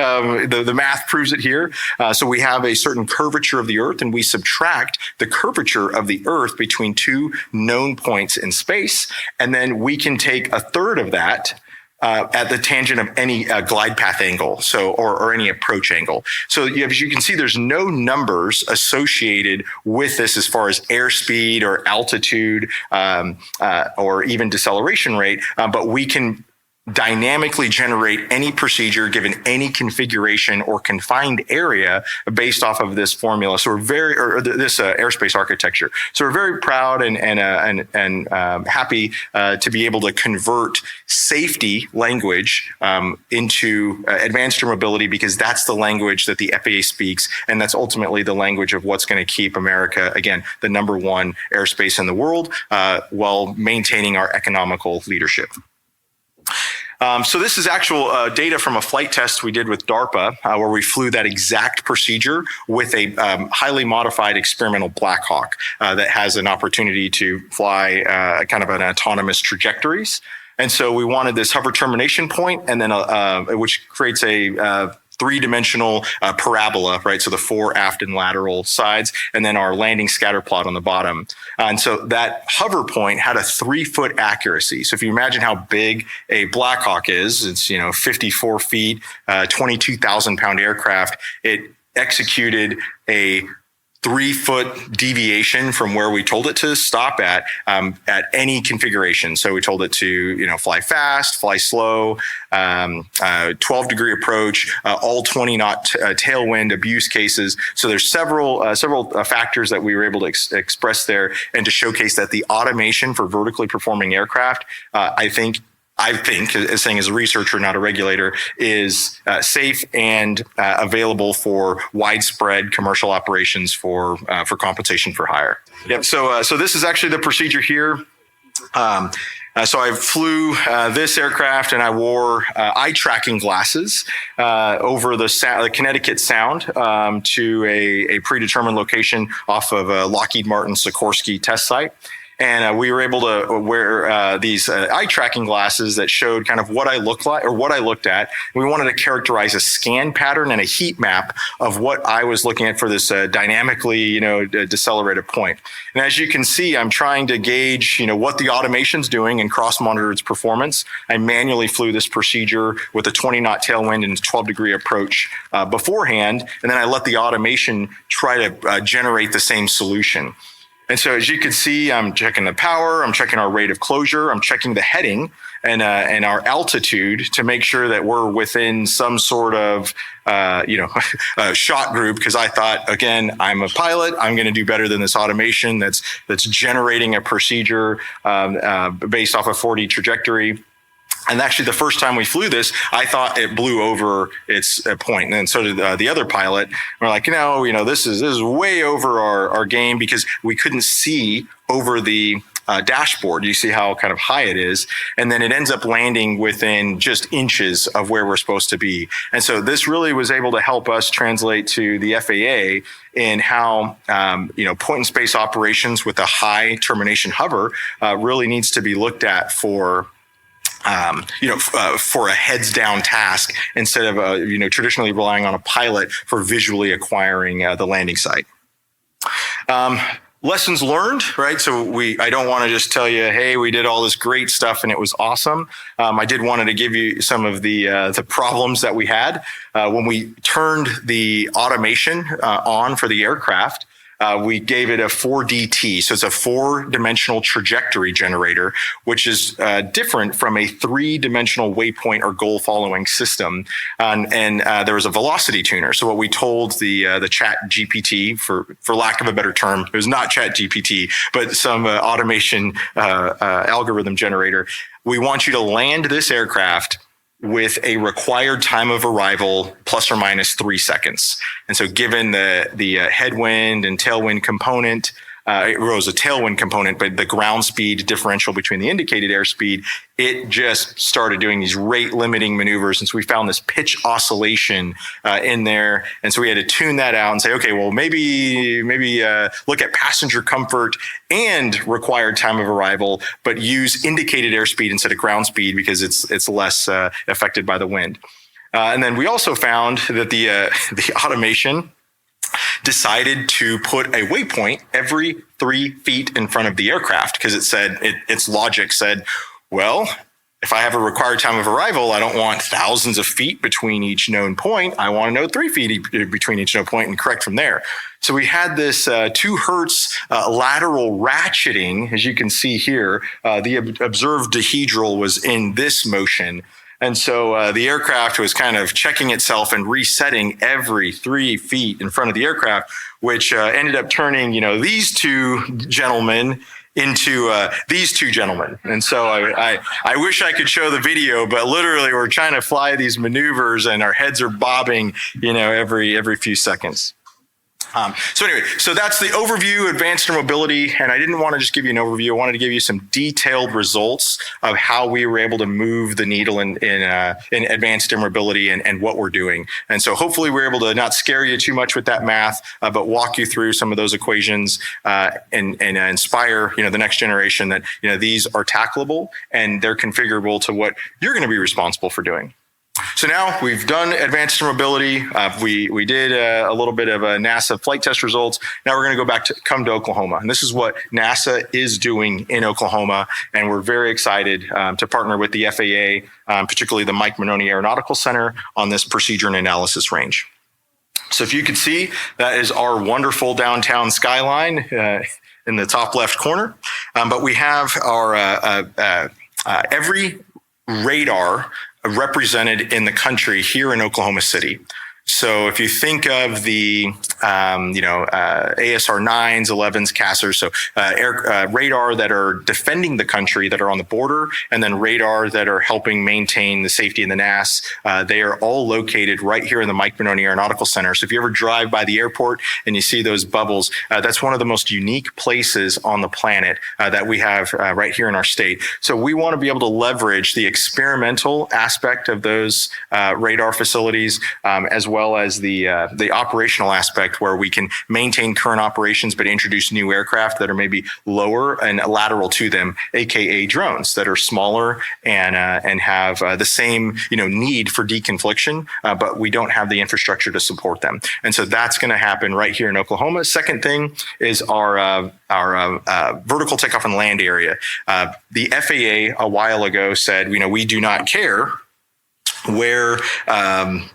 The math proves it here. So we have a certain curvature of the Earth, and we subtract the curvature of the Earth between two known points in space, and then we can take a third of that at the tangent of any glide path angle, so or any approach angle. So as you can see, there's no numbers associated with this as far as airspeed or altitude or even deceleration rate, but we can dynamically generate any procedure given any configuration or confined area based off of this formula. So we're this airspace architecture. So we're very proud and happy to be able to convert safety language into advanced air mobility, because that's the language that the FAA speaks, and that's ultimately the language of what's going to keep America, again, the #1 airspace in the world, while maintaining our economical leadership. So this is actual data from a flight test we did with DARPA, where we flew that exact procedure with a highly modified experimental Blackhawk that has an opportunity to fly kind of an autonomous trajectories. And so we wanted this hover termination point, and then which creates a three-dimensional parabola, right? So the fore, aft, and lateral sides, and then our landing scatter plot on the bottom. And so that hover point had a 3-foot accuracy. So if you imagine how big a Blackhawk is, it's 54 feet, 22,000-pound aircraft. It executed a 3-foot deviation from where we told it to stop at any configuration. So we told it to, fly fast, fly slow, 12-degree approach, all 20-knot tailwind abuse cases. So there's several factors that we were able to express there, and to showcase that the automation for vertically performing aircraft, I think, as saying as a researcher, not a regulator, is safe and available for widespread commercial operations for compensation for hire. Yep. So this is actually the procedure here. So I flew this aircraft, and I wore eye tracking glasses over the Connecticut Sound to a predetermined location off of a Lockheed Martin Sikorsky test site. And we were able to wear these eye tracking glasses that showed kind of what I looked like or what I looked at. We wanted to characterize a scan pattern and a heat map of what I was looking at for this dynamically, decelerated point. And as you can see, I'm trying to gauge, what the automation's doing and cross-monitor its performance. I manually flew this procedure with a 20-knot tailwind and 12-degree approach beforehand, and then I let the automation try to generate the same solution. And so as you can see, I'm checking the power, I'm checking our rate of closure, I'm checking the heading and our altitude to make sure that we're within some sort of, shot group. Because I thought, again, I'm a pilot, I'm going to do better than this automation that's generating a procedure based off a 4D trajectory. And actually, the first time we flew this, I thought it blew over its point, and so did the other pilot. We're like, this is way over our game, because we couldn't see over the dashboard. You see how kind of high it is, and then it ends up landing within just inches of where we're supposed to be. And so this really was able to help us translate to the FAA in how point in space operations with a high termination hover really needs to be looked at for a heads down task instead of, traditionally relying on a pilot for visually acquiring the landing site. Lessons learned, right? So I don't want to just tell you, hey, we did all this great stuff and it was awesome. I did wanted to give you some of the problems that we had when we turned the automation on for the aircraft. We gave it a 4DT, so it's a 4-dimensional trajectory generator, which is different from a 3-dimensional waypoint or goal following system. And there was a velocity tuner. So what we told the Chat GPT, for lack of a better term, it was not Chat GPT, but some automation algorithm generator. We want you to land this aircraft with a required time of arrival plus or minus 3 seconds. And so given the headwind and tailwind component, it was a tailwind component, but the ground speed differential between the indicated airspeed, it just started doing these rate limiting maneuvers. And so we found this pitch oscillation in there. And so we had to tune that out and say, okay, well, maybe look at passenger comfort and required time of arrival, but use indicated airspeed instead of ground speed because it's less affected by the wind. And then we also found that the automation decided to put a waypoint every 3 feet in front of the aircraft because its logic said, well, if I have a required time of arrival, I don't want thousands of feet between each known point. I want to know 3 feet between each known point and correct from there. So we had this 2 hertz lateral ratcheting, as you can see here. The observed dihedral was in this motion. And so the aircraft was kind of checking itself and resetting every 3 feet in front of the aircraft, which ended up turning, these 2 gentlemen into these 2 gentlemen. And so I wish I could show the video, but literally we're trying to fly these maneuvers and our heads are bobbing, every few seconds. So that's the overview, advanced air mobility. And I didn't want to just give you an overview. I wanted to give you some detailed results of how we were able to move the needle in advanced air mobility and what we're doing. And so hopefully we're able to not scare you too much with that math, but walk you through some of those equations and inspire, the next generation that, these are tackleable and they're configurable to what you're going to be responsible for doing. So now we've done advanced air mobility. We did a little bit of NASA flight test results. Now we're going to go back to come to Oklahoma. And this is what NASA is doing in Oklahoma. And we're very excited to partner with the FAA, particularly the Mike Monroney Aeronautical Center on this procedure and analysis range. So if you can see, that is our wonderful downtown skyline in the top left corner. But we have our every radar represented in the country here in Oklahoma City. So if you think of the, ASR 9s, 11s, CASRs, so radar that are defending the country, that are on the border, and then radar that are helping maintain the safety in the NAS, they are all located right here in the Mike Monroney Aeronautical Center. So if you ever drive by the airport and you see those bubbles, that's one of the most unique places on the planet that we have right here in our state. So we want to be able to leverage the experimental aspect of those radar facilities as well as the operational aspect where we can maintain current operations but introduce new aircraft that are maybe lower and lateral to them, aka drones that are smaller and have the same need for deconfliction, but we don't have the infrastructure to support them. And so that's going to happen right here in Oklahoma. Second thing is our vertical takeoff and land area. The FAA a while ago said, we do not care where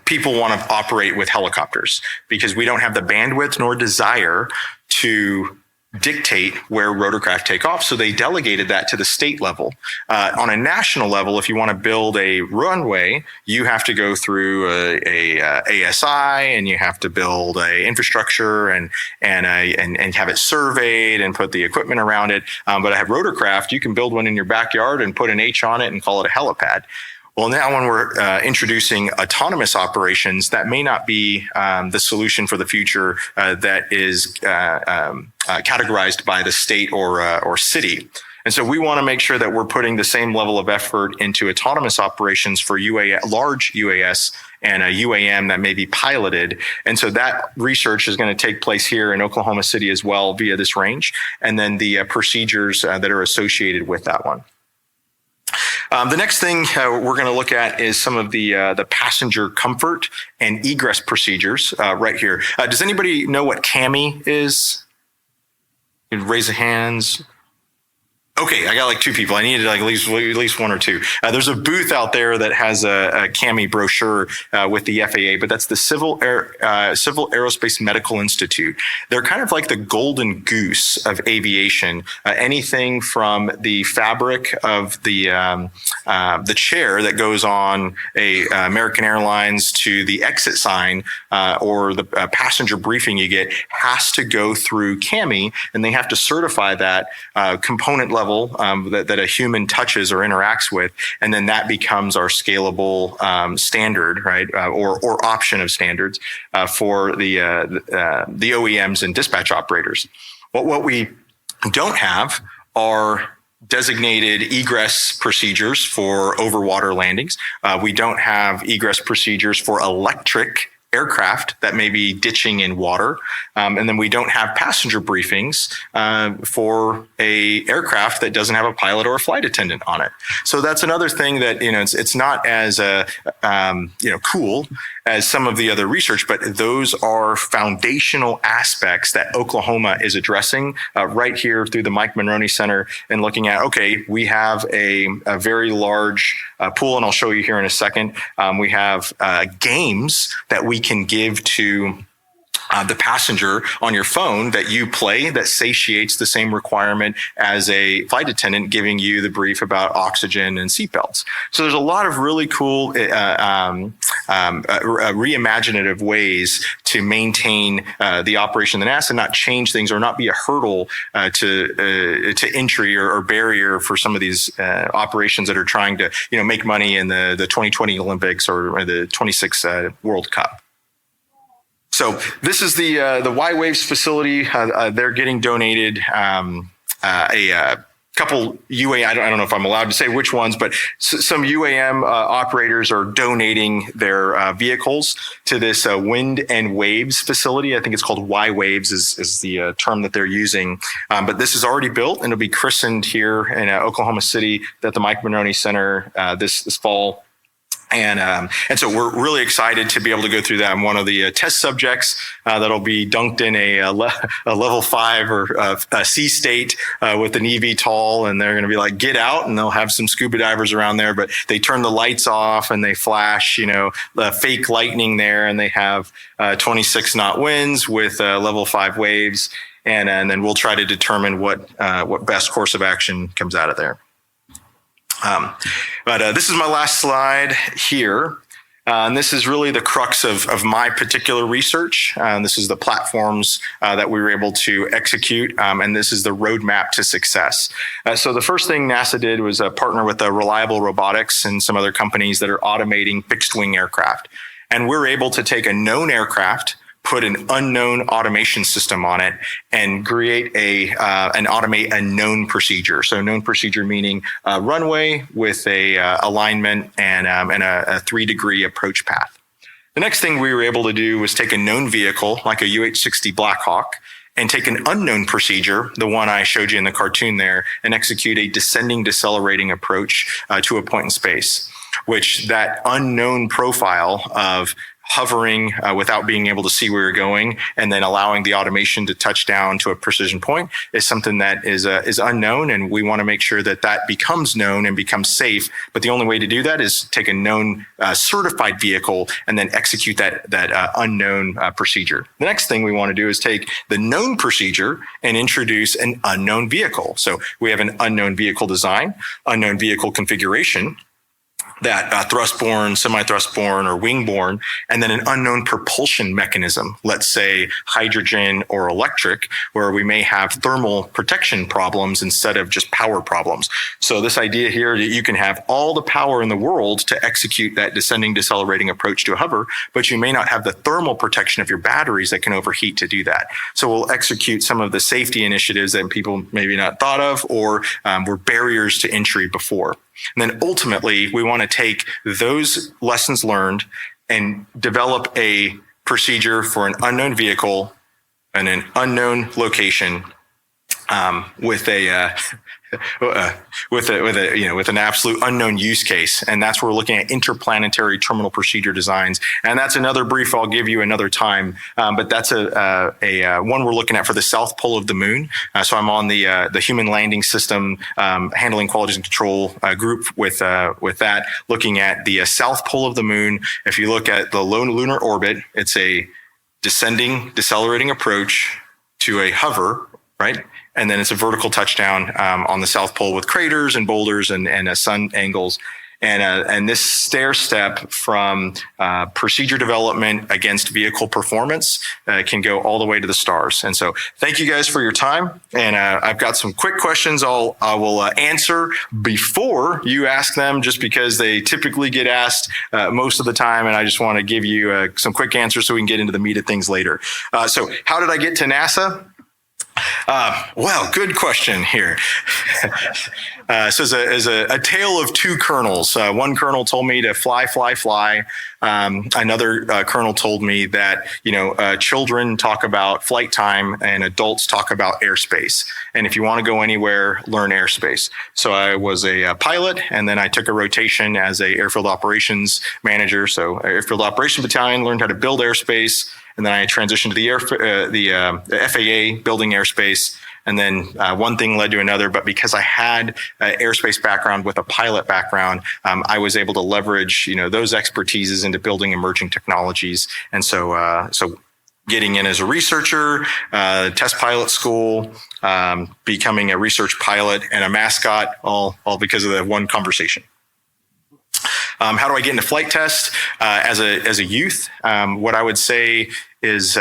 people want to operate with helicopters because we don't have the bandwidth nor desire to dictate where rotorcraft take off. So they delegated that to the state level. On a national level, if you want to build a runway, you have to go through a ASI and you have to build a infrastructure and have it surveyed and put the equipment around it. But I have rotorcraft, you can build one in your backyard and put an H on it and call it a helipad. Well, now when we're introducing autonomous operations, that may not be the solution for the future that is categorized by the state or city. And so we want to make sure that we're putting the same level of effort into autonomous operations for large UAS and a UAM that may be piloted. And so that research is going to take place here in Oklahoma City as well via this range, and then the procedures that are associated with that one. The next thing we're going to look at is some of the passenger comfort and egress procedures right here. Does anybody know what CAMI is? You'd raise the hands. Okay, I got like two people. I needed like at least one or two. There's a booth out there that has a CAMI brochure with the FAA, but that's the Civil Aerospace Medical Institute. They're kind of like the golden goose of aviation. Anything from the fabric of the chair that goes on a American Airlines to the exit sign or the passenger briefing you get has to go through CAMI, and they have to certify that component level that a human touches or interacts with, and then that becomes our scalable standard, right, or option of standards for the OEMs and dispatch operators. What we don't have are designated egress procedures for overwater landings. We don't have egress procedures for electric aircraft that may be ditching in water. And then we don't have passenger briefings for a aircraft that doesn't have a pilot or a flight attendant on it. So that's another thing that, it's not as, cool as some of the other research, but those are foundational aspects that Oklahoma is addressing right here through the Mike Monroney Center and looking at, okay, we have a very large pool, and I'll show you here in a second. We have games that we can give to the passenger on your phone that you play that satiates the same requirement as a flight attendant giving you the brief about oxygen and seatbelts. So there's a lot of really cool reimaginative ways to maintain the operation of the NASA, not change things or not be a hurdle to entry or barrier for some of these operations that are trying to make money in the 2020 Olympics or the 26 World Cup. So this is the Y-Waves facility. They're getting donated a couple UAM. I don't know if I'm allowed to say which ones, but some UAM operators are donating their vehicles to this wind and waves facility. I think it's called Y-Waves is the term that they're using. But this is already built and it'll be christened here in Oklahoma City at the Mike Monroney Center this fall. And so we're really excited to be able to go through that. I'm one of the test subjects that'll be dunked in a level 5 or a sea state with an eVTOL, and they're going to be like, get out, and they'll have some scuba divers around there, but they turn the lights off and they flash, the fake lightning there, and they have 26 knot winds with level 5 waves, and then we'll try to determine what best course of action comes out of there. But this is my last slide here. And this is really the crux of my particular research. This is the platforms that we were able to execute. And this is the roadmap to success. So the first thing NASA did was partner with Reliable Robotics and some other companies that are automating fixed wing aircraft. And we're able to take a known aircraft, put an unknown automation system on it, and create and automate a known procedure. So known procedure meaning a runway with a alignment and a 3-degree approach path. The next thing we were able to do was take a known vehicle like a UH-60 Blackhawk and take an unknown procedure, the one I showed you in the cartoon there, and execute a descending decelerating approach to a point in space, which that unknown profile of hovering without being able to see where you're going and then allowing the automation to touch down to a precision point is something that is unknown, and we want to make sure that that becomes known and becomes safe. But the only way to do that is take a known certified vehicle and then execute that unknown procedure. The next thing we want to do is take the known procedure and introduce an unknown vehicle. So we have an unknown vehicle design, unknown vehicle configuration, that thrust-borne, semi-thrust-borne, or wing-borne, and then an unknown propulsion mechanism, let's say hydrogen or electric, where we may have thermal protection problems instead of just power problems. So this idea here that you can have all the power in the world to execute that descending decelerating approach to a hover, but you may not have the thermal protection of your batteries that can overheat to do that. So we'll execute some of the safety initiatives that people maybe not thought of or were barriers to entry before. And then ultimately, we want to take those lessons learned and develop a procedure for an unknown vehicle and an unknown location with an absolute unknown use case. And that's where we're looking at interplanetary terminal procedure designs. And that's another brief I'll give you another time. But that's a one we're looking at for the south pole of the moon. So I'm on the human landing system handling quality and control group with that, looking at the south pole of the moon. If you look at the low lunar orbit, it's a descending, decelerating approach to a hover, right? And then it's a vertical touchdown on the South Pole with craters and boulders and sun angles. And this stair step from procedure development against vehicle performance can go all the way to the stars. And so thank you guys for your time. And I've got some quick questions I will answer before you ask them, just because they typically get asked most of the time. And I just want to give you some quick answers so we can get into the meat of things later. So how did I get to NASA? Well, good question here. So as a tale of two colonels, one colonel told me to fly. Another colonel told me that, children talk about flight time and adults talk about airspace. And if you want to go anywhere, learn airspace. So I was a pilot, and then I took a rotation as a airfield operations manager. So airfield operations battalion, learned how to build airspace. And then I transitioned to the FAA, building airspace. And then one thing led to another. But because I had an airspace background with a pilot background, I was able to leverage, those expertises into building emerging technologies. And so getting in as a researcher, test pilot school, becoming a research pilot and a mascot, all because of that one conversation. How do I get into flight test as a youth? What I would say is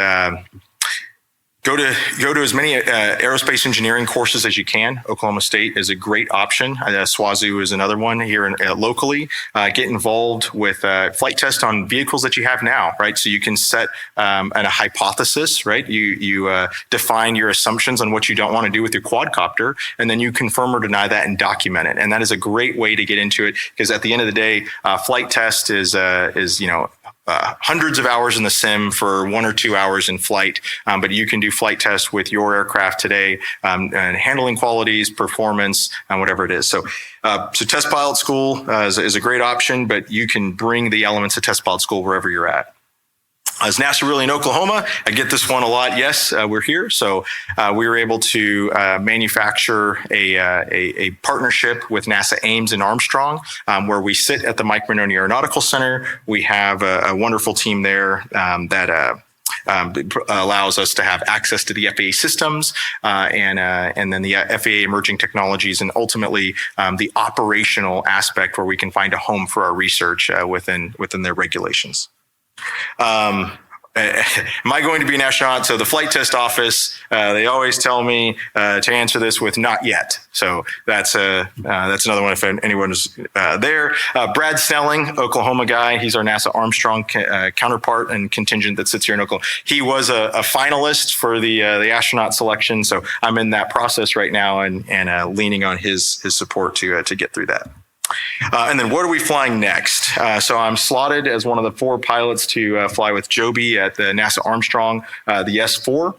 go to as many aerospace engineering courses as you can. Oklahoma State is a great option. SWAZU is another one here locally. Get involved with flight test on vehicles that you have now, right? So you can set a hypothesis, right? You define your assumptions on what you don't want to do with your quadcopter, and then you confirm or deny that and document it. And that is a great way to get into it, because at the end of the day, flight test is hundreds of hours in the sim for 1 or 2 hours in flight, but you can do flight tests with your aircraft today, and handling qualities, performance, and whatever it is. So test pilot school is a great option, but you can bring the elements of test pilot school wherever you're at. Is NASA really in Oklahoma? I get this one a lot. Yes, we're here. So we were able to manufacture a partnership with NASA Ames and Armstrong, where we sit at the Mike Monroney Aeronautical Center. We have a wonderful team there that allows us to have access to the FAA systems and then the FAA emerging technologies, and ultimately the operational aspect where we can find a home for our research within their regulations. Am I going to be an astronaut? So the flight test office, they always tell me to answer this with not yet. So that's another one if anyone's there. Brad Snelling, Oklahoma guy. He's our NASA Armstrong counterpart and contingent that sits here in Oklahoma. He was a finalist for the astronaut selection. So I'm in that process right now and leaning on his support to get through that. And then what are we flying next? So I'm slotted as one of the 4 pilots to fly with Joby at the NASA Armstrong, the S4.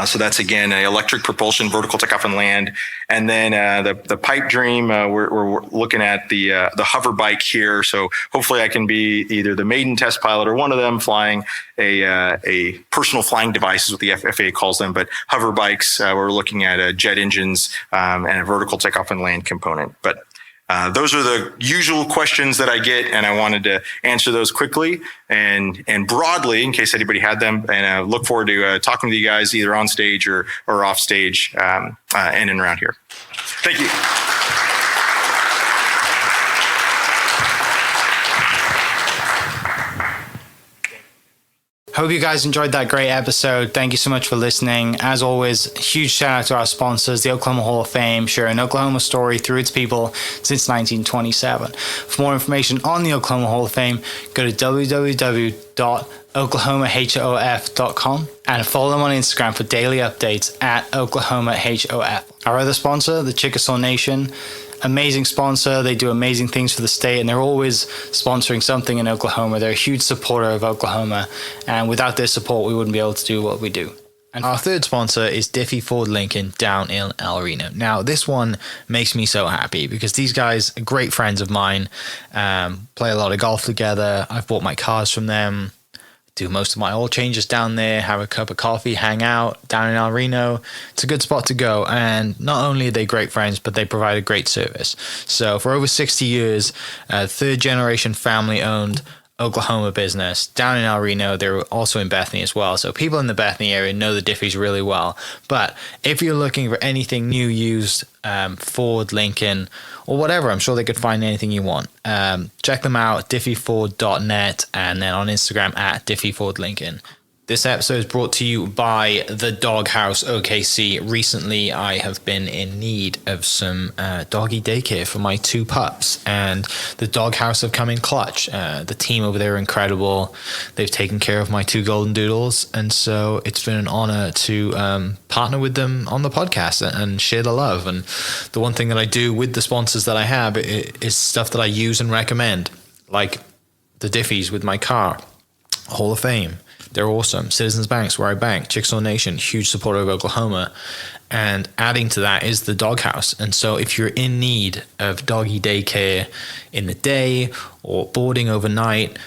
So that's, again, electric propulsion, vertical takeoff and land. And then the pipe dream, we're looking at the hover bike here. So hopefully I can be either the maiden test pilot or one of them flying a personal flying device is what the FAA calls them. But hover bikes, we're looking at jet engines and a vertical takeoff and land component. But those are the usual questions that I get, and I wanted to answer those quickly and broadly in case anybody had them. And I look forward to talking to you guys either on stage or off stage in and around here. Thank you. Hope you guys enjoyed that great episode. Thank you so much for listening. As always, huge shout out to our sponsors, the Oklahoma Hall of Fame, sharing Oklahoma story through its people since 1927. For more information on the Oklahoma Hall of Fame, go to www.oklahomahof.com and follow them on Instagram for daily updates at oklahomahof. Our other sponsor, the Chickasaw Nation, amazing sponsor. They do amazing things for the state, and they're always sponsoring something in Oklahoma. They're a huge supporter of Oklahoma, and without their support, we wouldn't be able to do what we do. And our third sponsor is Diffie Ford Lincoln down in El Reno. Now, this one makes me so happy because these guys are great friends of mine, play a lot of golf together. I've bought my cars from them, do most of my oil changes down there, have a cup of coffee, hang out down in El Reno. It's a good spot to go. And not only are they great friends, but they provide a great service. So for over 60 years, third generation family owned Oklahoma business down in El Reno. They're also in Bethany as well. So people in the Bethany area know the Diffies really well. But if you're looking for anything new, used, Ford, Lincoln, or whatever, I'm sure they could find anything you want. Check them out, diffieford.net, and then on Instagram at diffiefordlincoln. This episode is brought to you by the Doghouse OKC. Recently, I have been in need of some doggy daycare for my 2 pups, and the Doghouse have come in clutch. The team over there are incredible. They've taken care of my 2 golden doodles, and so it's been an honor to partner with them on the podcast and share the love. And the one thing that I do with the sponsors that I have is stuff that I use and recommend, like the Diffies with my car, Hall of Fame. They're awesome. Citizens Banks, where I bank. Chickasaw Nation, huge supporter of Oklahoma. And adding to that is the Doghouse. And so if you're in need of doggy daycare in the day or boarding overnight,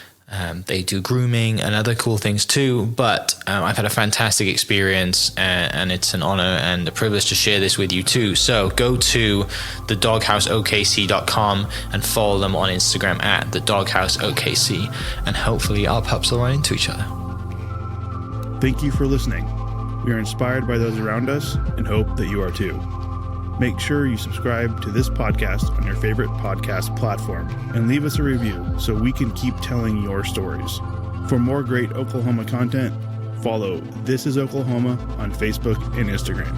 they do grooming and other cool things too. But I've had a fantastic experience, and it's an honor and a privilege to share this with you too. So go to thedoghouseokc.com and follow them on Instagram at thedoghouseokc. And hopefully our pups will run into each other. Thank you for listening. We are inspired by those around us and hope that you are too. Make sure you subscribe to this podcast on your favorite podcast platform and leave us a review so we can keep telling your stories. For more great Oklahoma content, follow This Is Oklahoma on Facebook and Instagram.